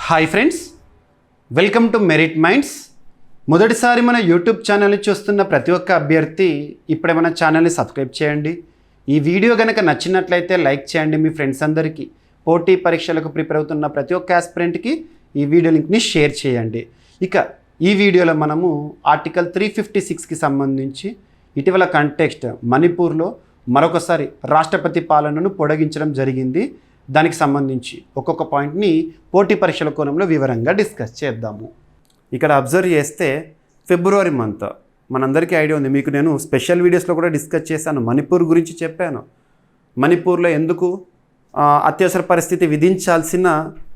Hi friends, welcome to merit minds. మొదటిసారి మన YouTube ఛానల్ని చూస్తున్న ప్రతి ఒక్క అభ్యర్థి ఇప్పుడే మన ఛానల్ని సబ్స్క్రైబ్ చేయండి. ఈ వీడియో కనుక నచ్చినట్లయితే లైక్ చేయండి. మీ ఫ్రెండ్స్ అందరికీ, పోటీ పరీక్షలకు ప్రిపేర్ అవుతున్న ప్రతి ఒక్క ఆస్పిరెంట్కి ఈ వీడియో లింక్ని షేర్ చేయండి. ఇక ఈ వీడియోలో మనము ఆర్టికల్ 356కి సంబంధించి ఇటీవల కంటెక్స్ట్ మణిపూర్లో మరొకసారి రాష్ట్రపతి పాలనను పొడిగించడం జరిగింది. దానికి సంబంధించి ఒక్కొక్క పాయింట్ని పోటీ పరీక్షల కోణంలో వివరంగా డిస్కస్ చేద్దాము. ఇక్కడ అబ్జర్వ్ చేస్తే ఫిబ్రవరి మంత్ మనందరికీ ఐడియా ఉంది. మీకు నేను స్పెషల్ వీడియోస్లో కూడా డిస్కస్ చేశాను. మణిపూర్ గురించి చెప్పాను. మణిపూర్లో ఎందుకు అత్యవసర పరిస్థితి విధించాల్సిన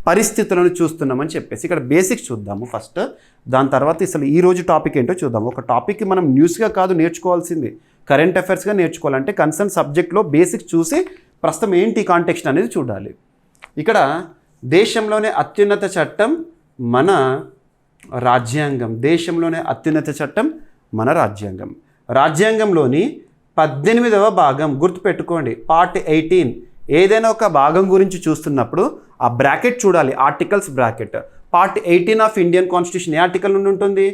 పరిస్థితులను చూస్తున్నామని చెప్పేసి ఇక్కడ బేసిక్స్ చూద్దాము ఫస్ట్. దాని తర్వాత అసలు ఈరోజు టాపిక్ ఏంటో చూద్దాము. ఒక టాపిక్కి మనం న్యూస్గా కాదు నేర్చుకోవాల్సింది, కరెంట్ అఫైర్స్గా నేర్చుకోవాలంటే కన్సర్న్ సబ్జెక్ట్లో బేసిక్స్ చూసి ప్రస్తుతం ఏంటి కాంటెక్స్ట్ అనేది చూడాలి. ఇక్కడ దేశంలోనే అత్యున్నత చట్టం మన రాజ్యాంగం. దేశంలోనే అత్యున్నత చట్టం మన రాజ్యాంగం. రాజ్యాంగంలోని 18వ భాగం గుర్తుపెట్టుకోండి, పార్ట్ 18. ఏదైనా ఒక భాగం గురించి చూస్తున్నప్పుడు ఆ బ్రాకెట్ చూడాలి, articles bracket. Part 18 of Indian constitution A article నుండి ఉంటుంది?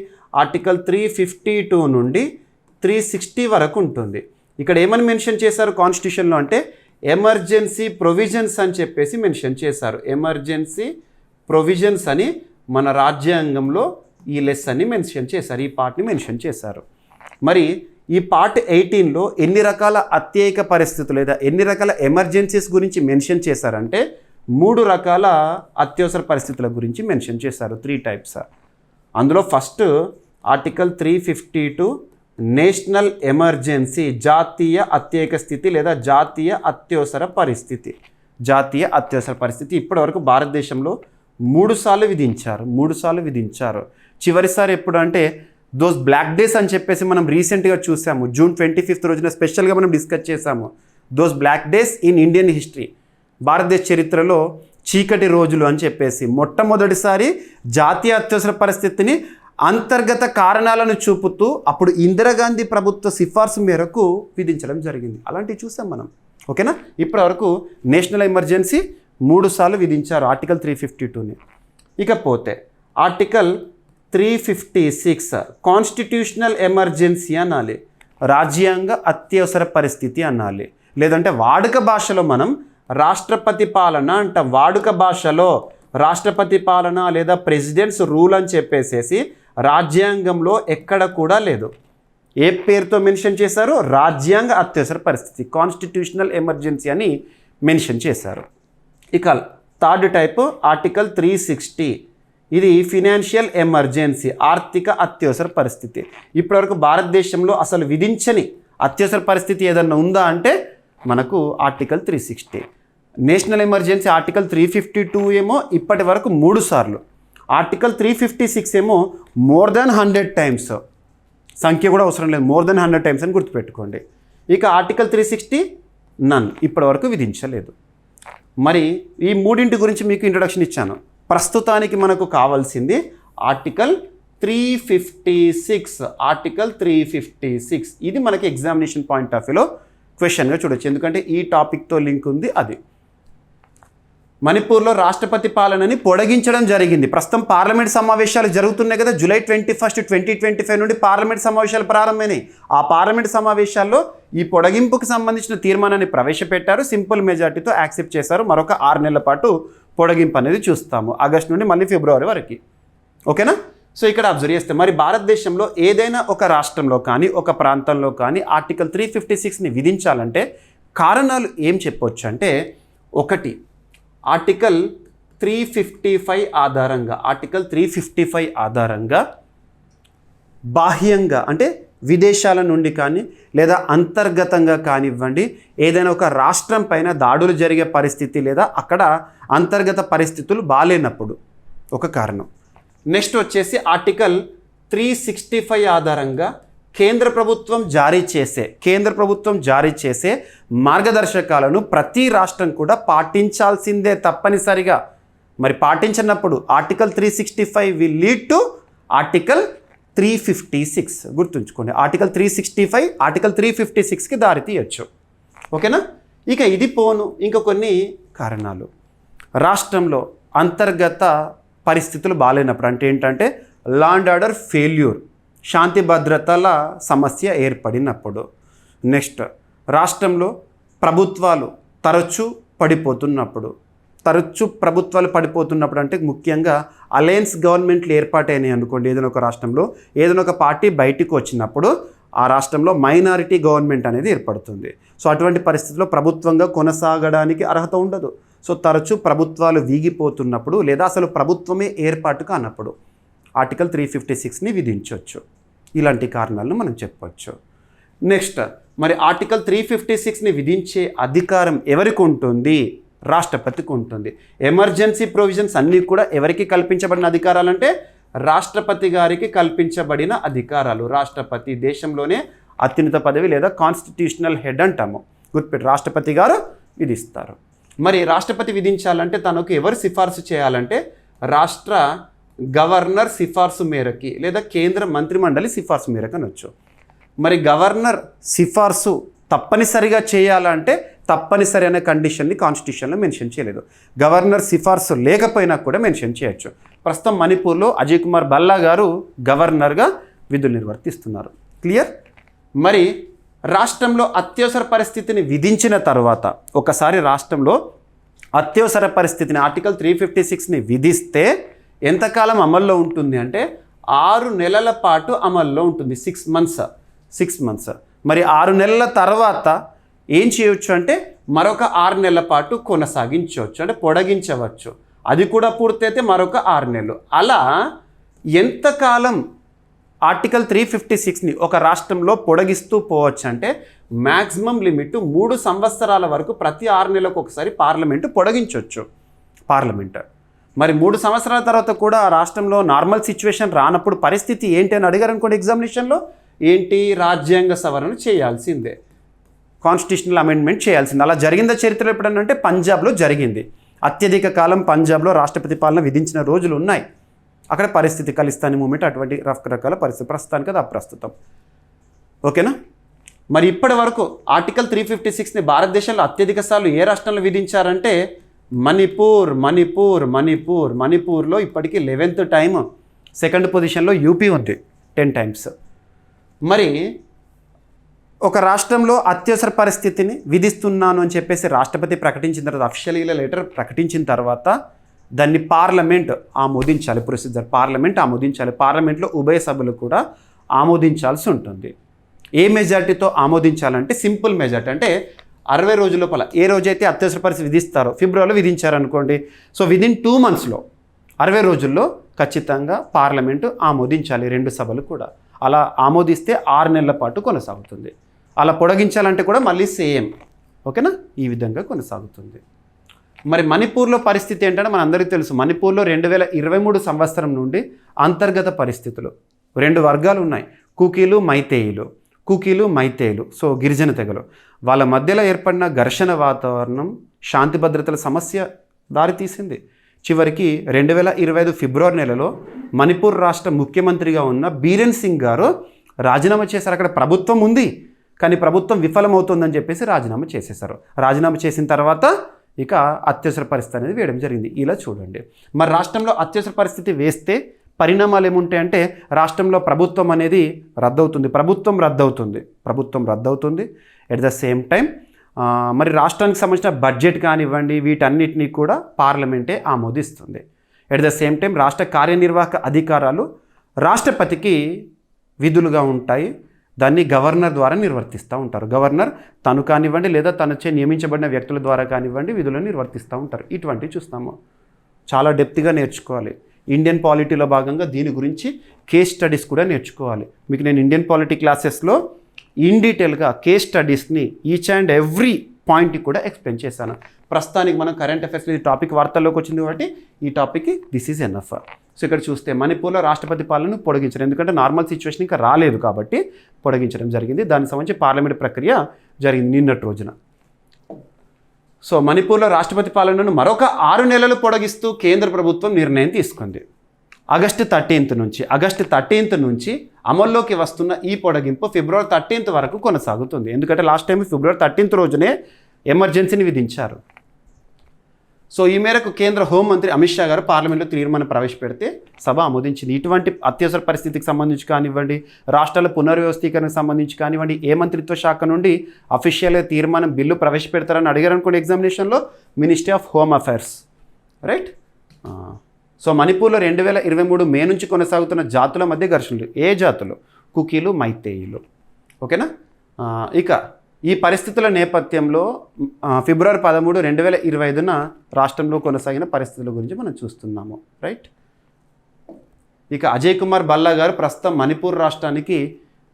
ఆర్టికల్ 352 నుండి 360 వరకు ఉంటుంది. ఇక్కడ ఏమని మెన్షన్ చేశారు కాన్స్టిట్యూషన్లో అంటే ఎమర్జెన్సీ ప్రొవిజన్స్ అని చెప్పేసి మెన్షన్ చేశారు. ఎమర్జెన్సీ ప్రొవిజన్స్ అని మన రాజ్యాంగంలో ఈ లెస్సన్ని మెన్షన్ చేశారు, ఈ పార్ట్ని మెన్షన్ చేశారు. మరి ఈ పార్ట్ 18లో ఎన్ని రకాల అత్యయిక పరిస్థితులు లేదా ఎన్ని రకాల ఎమర్జెన్సీస్ గురించి మెన్షన్ చేశారంటే 3 రకాల అత్యవసర పరిస్థితుల గురించి మెన్షన్ చేశారు, 3 టైప్స్. అందులో ఫస్ట్ ఆర్టికల్ 352 నేషనల్ ఎమర్జెన్సీ, జాతీయ అత్యయిక స్థితి లేదా జాతీయ అత్యవసర పరిస్థితి. జాతీయ అత్యవసర పరిస్థితి ఇప్పటివరకు భారతదేశంలో 3 సార్లు విధించారు. చివరిసారి ఎప్పుడు అంటే దోస్ బ్లాక్ డేస్ అని చెప్పేసి మనం రీసెంట్గా చూసాము. జూన్ 25 రోజున స్పెషల్గా మనం డిస్కస్ చేసాము. Those black days in Indian history, భారతదేశ చరిత్రలో చీకటి రోజులు అని చెప్పేసి మొట్టమొదటిసారి జాతీయ అత్యవసర పరిస్థితిని అంతర్గత కారణాలను చూపుతూ అప్పుడు ఇందిరాగాంధీ ప్రభుత్వ సిఫార్సు మేరకు విధించడం జరిగింది. అలాంటివి చూసాం మనం. ఓకేనా? ఇప్పటివరకు నేషనల్ ఎమర్జెన్సీ 3 సార్లు విధించారు ఆర్టికల్ 352ని. ఇకపోతే ఆర్టికల్ 356 కాన్స్టిట్యూషనల్ ఎమర్జెన్సీ అనాలి, రాజ్యాంగ అత్యవసర పరిస్థితి అనాలి. లేదంటే వాడుక భాషలో మనం రాష్ట్రపతి పాలన అంట. వాడుక భాషలో రాష్ట్రపతి పాలన లేదా ప్రెసిడెంట్స్ రూల్ అని చెప్పేసేసి రాజ్యాంగంలో ఎక్కడ కూడా లేదు. ఏ పేరుతో మెన్షన్ చేశారు? రాజ్యాంగ అత్యవసర పరిస్థితి, కాన్స్టిట్యూషనల్ ఎమర్జెన్సీ అని మెన్షన్ చేశారు. ఇక థర్డ్ టైప్ ఆర్టికల్ 360, ఇది ఫినాన్షియల్ ఎమర్జెన్సీ, ఆర్థిక అత్యవసర పరిస్థితి. ఇప్పటివరకు భారతదేశంలో అసలు విధించని అత్యవసర పరిస్థితి ఏదన్నా ఉందా అంటే మనకు ఆర్టికల్ 360. నేషనల్ ఎమర్జెన్సీ ఆర్టికల్ 352 ఏమో ఇప్పటి వరకు 3 సార్లు, ఆర్టికల్ 356 ఏమో మోర్ దెన్ 100 టైమ్స్. సంఖ్య కూడా అవసరం లేదు, మోర్ దెన్ 100 టైమ్స్ అని గుర్తుపెట్టుకోండి. ఇక ఆర్టికల్ 360 నన్, ఇప్పటి వరకు విధించలేదు. మరి ఈ 3 గురించి మీకు ఇంట్రొడక్షన్ ఇచ్చాను. ప్రస్తుతానికి మనకు కావాల్సింది ఆర్టికల్ 356. ఆర్టికల్ 356 ఇది మనకి ఎగ్జామినేషన్ పాయింట్ ఆఫ్ వ్యూలో క్వశ్చన్గా చూడొచ్చు, ఎందుకంటే ఈ టాపిక్తో లింక్ ఉంది. అది మణిపూర్లో రాష్ట్రపతి పాలనని పొడిగించడం జరిగింది. ప్రస్తుతం పార్లమెంట్ సమావేశాలు జరుగుతున్నాయి కదా. జూలై 21, 2025 నుండి పార్లమెంట్ సమావేశాలు ప్రారంభమైనాయి. ఆ పార్లమెంట్ సమావేశాల్లో ఈ పొడిగింపుకు సంబంధించిన తీర్మానాన్ని ప్రవేశపెట్టారు. సింపుల్ మెజార్టీతో యాక్సెప్ట్ చేశారు. మరొక 6 నెలల పాటు పొడిగింపు అనేది చూస్తాము, ఆగస్టు నుండి మళ్ళీ ఫిబ్రవరి వరకు. ఓకేనా? సో ఇక్కడ అబ్జర్వ్ చేస్తే మరి భారతదేశంలో ఏదైనా ఒక రాష్ట్రంలో కానీ ఒక ప్రాంతంలో కానీ ఆర్టికల్ 356ని విధించాలంటే కారణాలు ఏం చెప్పొచ్చు అంటే, ఒకటి ఆర్టికల్ 355 ఆధారంగా, ఆర్టికల్ 355 ఆధారంగా బాహ్యంగా అంటే విదేశాల నుండి కానీ లేదా అంతర్గతంగా కానివ్వండి ఏదైనా ఒక రాష్ట్రం పైన దాడులు జరిగే పరిస్థితి లేదా అక్కడ అంతర్గత పరిస్థితులు బాలేనప్పుడు ఒక కారణం. నెక్స్ట్ వచ్చేసి ఆర్టికల్ 365 ఆధారంగా కేంద్ర ప్రభుత్వం జారీ చేసే మార్గదర్శకాలను ప్రతి రాష్ట్రం కూడా పాటించాల్సిందే తప్పనిసరిగా. మరి పాటించినప్పుడు article 365 will lead to article 356. గుర్తుంచుకోండి, ఆర్టికల్ 365 ఆర్టికల్ 356కి దారి తీయచ్చు. ఓకేనా? ఇక ఇది పోను ఇంకా కొన్ని కారణాలు. రాష్ట్రంలో అంతర్గత పరిస్థితులు బాగాలేనప్పుడు, అంటే ఏంటంటే లా అండ్ ఆర్డర్ ఫెయిల్యూర్, శాంతి భద్రతల సమస్య ఏర్పడినప్పుడు. నెక్స్ట్, రాష్ట్రంలో ప్రభుత్వాలు తరచూ పడిపోతున్నప్పుడు అంటే ముఖ్యంగా అలయన్స్ గవర్నమెంట్లు ఏర్పాటైనాయి అనుకోండి, ఏదైనా ఒక రాష్ట్రంలో ఏదైనా ఒక పార్టీ బయటకు వచ్చినప్పుడు ఆ రాష్ట్రంలో మైనారిటీ గవర్నమెంట్ అనేది ఏర్పడుతుంది. సో అటువంటి పరిస్థితుల్లో ప్రభుత్వంగా కొనసాగడానికి అర్హత ఉండదు. సో తరచూ ప్రభుత్వాలు వీగిపోతున్నప్పుడు లేదా అసలు ప్రభుత్వమే ఏర్పాటు కానప్పుడు ఆర్టికల్ 356ని విధించవచ్చు. ఇలాంటి కారణాలను మనం చెప్పవచ్చు. నెక్స్ట్, మరి ఆర్టికల్ 356ని విధించే అధికారం ఎవరికి ఉంటుంది? రాష్ట్రపతికి ఉంటుంది. ఎమర్జెన్సీ ప్రొవిజన్స్ అన్నీ కూడా ఎవరికి కల్పించబడిన అధికారాలంటే రాష్ట్రపతి గారికి కల్పించబడిన అధికారాలు. రాష్ట్రపతి దేశంలోనే అత్యున్నత పదవి లేదా కాన్స్టిట్యూషనల్ హెడ్ అంటాము. గుర్తుపెట్టి రాష్ట్రపతి గారు విధిస్తారు. మరి రాష్ట్రపతి విధించాలంటే తనకు ఎవరు సిఫార్సు చేయాలంటే రాష్ట్ర గవర్నర్ సిఫార్సు మేరకి లేదా కేంద్ర మంత్రిమండలి సిఫార్సు మేరకు అనొచ్చు. మరి గవర్నర్ సిఫార్సు తప్పనిసరిగా చేయాలంటే తప్పనిసరి అనే కండిషన్ని కాన్స్టిట్యూషన్లో మెన్షన్ చేయలేదు. గవర్నర్ సిఫార్సు లేకపోయినా కూడా మెన్షన్ చేయొచ్చు. ప్రస్తుతం మణిపూర్లో అజయ్ కుమార్ భల్లా గారు గవర్నర్గా విధులు నిర్వర్తిస్తున్నారు. క్లియర్? మరి రాష్ట్రంలో అత్యవసర పరిస్థితిని విధించిన తర్వాత ఒకసారి రాష్ట్రంలో అత్యవసర పరిస్థితిని ఆర్టికల్ 356ని విధిస్తే ఎంతకాలం అమల్లో ఉంటుంది అంటే 6 నెలల పాటు అమల్లో ఉంటుంది. 6 మంత్స్. మరి 6 నెలల తర్వాత ఏం చేయవచ్చు అంటే మరొక 6 నెలల పాటు కొనసాగించవచ్చు, అంటే పొడిగించవచ్చు. అది కూడా పూర్తయితే మరొక 6 నెలలు. అలా ఎంతకాలం ఆర్టికల్ 356ని ఒక రాష్ట్రంలో పొడిగిస్తూ పోవచ్చు అంటే మ్యాక్సిమం లిమిట్ 3 సంవత్సరాల వరకు ప్రతి 6 నెలలకు ఒకసారి పార్లమెంటు పొడిగించవచ్చు. మరి 3 సంవత్సరాల తర్వాత కూడా ఆ రాష్ట్రంలో నార్మల్ సిచ్యువేషన్ రానప్పుడు పరిస్థితి ఏంటి అని అడిగారు అనుకోండి ఎగ్జామినేషన్లో, ఏంటి? రాజ్యాంగ సవరణ చేయాల్సిందే, కాన్స్టిట్యూషనల్ అమెండ్మెంట్ చేయాల్సిందే. అలా జరిగిందా చరిత్రలో ఎప్పుడన్నా అంటే పంజాబ్లో జరిగింది. అత్యధిక కాలం పంజాబ్లో రాష్ట్రపతి పాలన విధించిన రోజులు ఉన్నాయి. అక్కడ పరిస్థితి ఖలిస్తానీ మూమెంట్ అటువంటి రకరకాల పరిస్థితి, ప్రస్తుతానికి అది అప్రస్తుతం. ఓకేనా? మరి ఇప్పటి వరకు ఆర్టికల్ 356ని భారతదేశంలో అత్యధిక సార్లు ఏ రాష్ట్రంలో విధించారంటే మణిపూర్లో ఇప్పటికీ 11th టైం. సెకండ్ పొజిషన్లో యూపీ ఉంది 10 times. మరి ఒక రాష్ట్రంలో అత్యవసర పరిస్థితిని విధిస్తున్నాను అని చెప్పేసి రాష్ట్రపతి ప్రకటించిన తర్వాత అఫీషియల్గా లెటర్ ప్రకటించిన తర్వాత దాన్ని పార్లమెంట్ ఆమోదించాలి. ప్రొసీజర్ పార్లమెంట్ ఆమోదించాలి. పార్లమెంట్లో ఉభయ సభలు కూడా ఆమోదించాల్సి ఉంటుంది. ఏ మెజార్టీతో ఆమోదించాలంటే సింపుల్ మెజార్టీ, అంటే 60 రోజుల లోపల ఏ రోజైతే అత్యవసర పరిస్థితి విధిస్తారో ఫిబ్రవరిలో విధించారనుకోండి, సో విదిన్ 2 monthsలో 60 రోజుల్లో ఖచ్చితంగా పార్లమెంటు ఆమోదించాలి, 2 సభలు కూడా. అలా ఆమోదిస్తే 6 నెలల పాటు కొనసాగుతుంది. అలా పొడిగించాలంటే కూడా మళ్ళీ సేమ్. ఓకేనా? ఈ విధంగా కొనసాగుతుంది. మరి మణిపూర్లో పరిస్థితి ఏంటంటే మనందరికీ తెలుసు, మణిపూర్లో 2023 సంవత్సరం నుండి అంతర్గత పరిస్థితులు 2 వర్గాలు ఉన్నాయి, కూకీలు మైతేయులు. సో గిరిజన తెగలు, వాళ్ళ మధ్యలో ఏర్పడిన ఘర్షణ వాతావరణం శాంతి భద్రతల సమస్య దారితీసింది. చివరికి 2025 ఫిబ్రవరి నెలలో మణిపూర్ రాష్ట్ర ముఖ్యమంత్రిగా ఉన్న బీరెన్ సింగ్ గారు రాజీనామా చేశారు. అక్కడ ప్రభుత్వం ఉంది కానీ ప్రభుత్వం విఫలమవుతుందని చెప్పేసి రాజీనామా చేసేశారు. రాజీనామా చేసిన తర్వాత ఇక అత్యవసర పరిస్థితి అనేది వేయడం జరిగింది. ఇలా చూడండి, మరి రాష్ట్రంలో అత్యవసర పరిస్థితి వేస్తే పరిణామాలు ఏముంటాయంటే రాష్ట్రంలో ప్రభుత్వం అనేది రద్దవుతుంది. ఎట్ ద సేమ్ టైం మరి రాష్ట్రానికి సంబంధించిన బడ్జెట్ కానివ్వండి వీటన్నిటినీ కూడా పార్లమెంటే ఆమోదిస్తుంది. ఎట్ ద సేమ్ టైం రాష్ట్ర కార్యనిర్వాహక అధికారాలు రాష్ట్రపతికి విధులుగా ఉంటాయి. దాన్ని గవర్నర్ ద్వారా నిర్వర్తిస్తూ ఉంటారు. గవర్నర్ తను కానివ్వండి లేదా తనచే నియమించబడిన వ్యక్తుల ద్వారా కానివ్వండి విధులను నిర్వర్తిస్తూ ఉంటారు. ఇటువంటివి చూస్తాము. చాలా డెప్త్గా నేర్చుకోవాలి. ఇండియన్ పాలిటీలో భాగంగా దీని గురించి కేస్ స్టడీస్ కూడా నేర్చుకోవాలి. మీకు నేను ఇండియన్ పాలిటీ క్లాసెస్లో ఇన్ డీటెయిల్గా కేస్ స్టడీస్ని ఈచ్ అండ్ ఎవ్రీ పాయింట్ కూడా ఎక్స్ప్లెయిన్ చేశాను. ప్రస్తుతానికి మనం కరెంట్ అఫైర్స్లో ఈ టాపిక్ వార్తల్లోకి వచ్చింది కాబట్టి ఈ టాపిక్కి దిస్ ఈజ్ ఎనఫ్. సో ఇక్కడ చూస్తే మణిపూర్లో రాష్ట్రపతి పాలనను పొడిగించడం, ఎందుకంటే నార్మల్ సిచ్యువేషన్ ఇంకా రాలేదు కాబట్టి పొడిగించడం జరిగింది. దానికి సంబంధించి పార్లమెంట్ ప్రక్రియ జరిగింది నిన్నటి రోజున. సో మణిపూర్లో రాష్ట్రపతి పాలనను మరొక 6 నెలలు పొడిగిస్తూ కేంద్ర ప్రభుత్వం నిర్ణయం తీసుకుంది. ఆగస్టు 13th నుంచి అమల్లోకి వస్తున్న ఈ పొడిగింపు ఫిబ్రవరి 13th వరకు కొనసాగుతుంది. ఎందుకంటే లాస్ట్ టైం ఫిబ్రవరి 13th రోజునే ఎమర్జెన్సీని విధించారు. సో ఈ మేరకు కేంద్ర హోంమంత్రి అమిత్ షా గారు పార్లమెంట్లో తీర్మానం ప్రవేశపెడితే సభ ఆమోదించింది. ఇటువంటి అత్యవసర పరిస్థితికి సంబంధించి కానివ్వండి, రాష్ట్రాల పునర్వ్యవస్థీకరణకు సంబంధించి కానివ్వండి, ఏ మంత్రిత్వ శాఖ నుండి అఫీషియల్గా తీర్మానం బిల్లు ప్రవేశపెడతారని అడిగారు అనుకోండి ఎగ్జామినేషన్లో, ministry of home affairs, right. So మణిపూర్లో 2023 మే నుంచి కొనసాగుతున్న జాతుల మధ్య ఘర్షణలు. ఏ జాతులు? కుకీలు, మైతేయిలు. ఓకేనా. ఇక ఈ పరిస్థితుల నేపథ్యంలో ఫిబ్రవరి 13, 2025న రాష్ట్రంలో కొనసాగిన పరిస్థితుల గురించి మనం చూస్తున్నాము, రైట్. ఇక అజయ్ కుమార్ భల్లా గారు ప్రస్తుతం మణిపూర్ రాష్ట్రానికి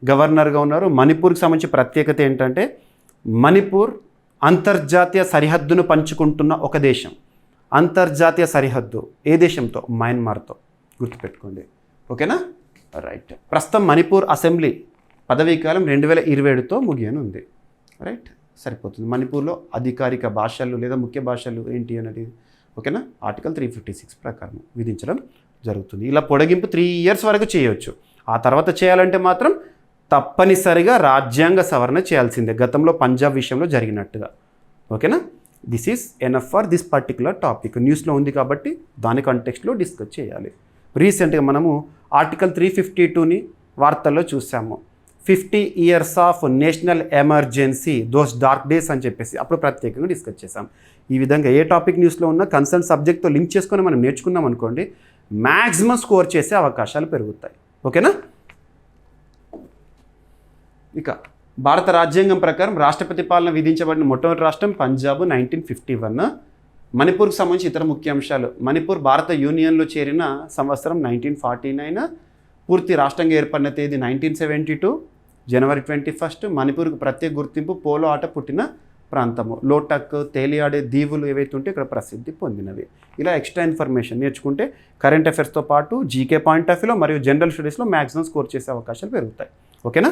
గవర్నర్గా ఉన్నారు. మణిపూర్కి సంబంధించి ప్రత్యేకత ఏంటంటే మణిపూర్ అంతర్జాతీయ సరిహద్దును పంచుకుంటున్న ఒక దేశం. అంతర్జాతీయ సరిహద్దు ఏ దేశంతో? మయన్మార్తో. గుర్తుపెట్టుకోండి, ఓకేనా, రైట్. ప్రస్తుతం మణిపూర్ అసెంబ్లీ పదవీకాలం 2027తో ముగియనుంది, రైట్. సరిపోతుంది. మణిపూర్లో అధికారిక భాషలు లేదా ముఖ్య భాషలు ఏంటి అనేది, ఓకేనా, ఆర్టికల్ 356 ప్రకారం విధించడం జరుగుతుంది. ఇలా పొడిగింపు 3 years వరకు చేయవచ్చు. ఆ తర్వాత చేయాలంటే మాత్రం తప్పనిసరిగా రాజ్యాంగ సవరణ చేయాల్సిందే, గతంలో పంజాబ్ విషయంలో జరిగినట్టుగా, ఓకేనా. This is enough for this particular topic. న్యూస్లో ఉంది కాబట్టి దాని కాంటెక్స్ట్లో డిస్కస్ చేయాలి. రీసెంట్గా మనము ఆర్టికల్ 352ని వార్తల్లో చూసాము. 50 years of national emergency, those dark days అని చెప్పేసి అప్పుడు ప్రత్యేకంగా డిస్కస్ చేసాం. ఈ విధంగా ఏ టాపిక్ న్యూస్లో ఉన్నా కన్సర్న్ సబ్జెక్ట్తో లింక్ చేసుకొని మనం నేర్చుకున్నాం అనుకోండి, మ్యాక్సిమం స్కోర్ చేసే అవకాశాలు పెరుగుతాయి, ఓకేనా. ఇక భారత రాజ్యాంగం ప్రకారం రాష్ట్రపతి పాలన విధించబడిన మొట్టమొదటి రాష్ట్రం పంజాబ్ 1951. మణిపూర్కి సంబంధించి ఇతర ముఖ్యాంశాలు. మణిపూర్ భారత యూనియన్లో చేరిన సంవత్సరం 1949, పూర్తి రాష్ట్రంగా ఏర్పడిన తేదీ 1972 జనవరి 21. మణిపూర్కి ప్రత్యేక గుర్తింపు పోలో ఆట పుట్టిన ప్రాంతము. లోటక్, తేలియాడే దీవులు ఏవైతే ఉంటే ఇక్కడ ప్రసిద్ధి పొందినవి. ఇలా ఎక్స్ట్రా ఇన్ఫర్మేషన్ నేర్చుకుంటే కరెంట్ అఫైర్స్తో పాటు జీకే పాయింట్ ఆఫ్ వ్యూలో మరియు జనరల్ స్టడీస్లో మ్యాక్సిమం స్కోర్ చేసే అవకాశాలు పెరుగుతాయి, ఓకేనా.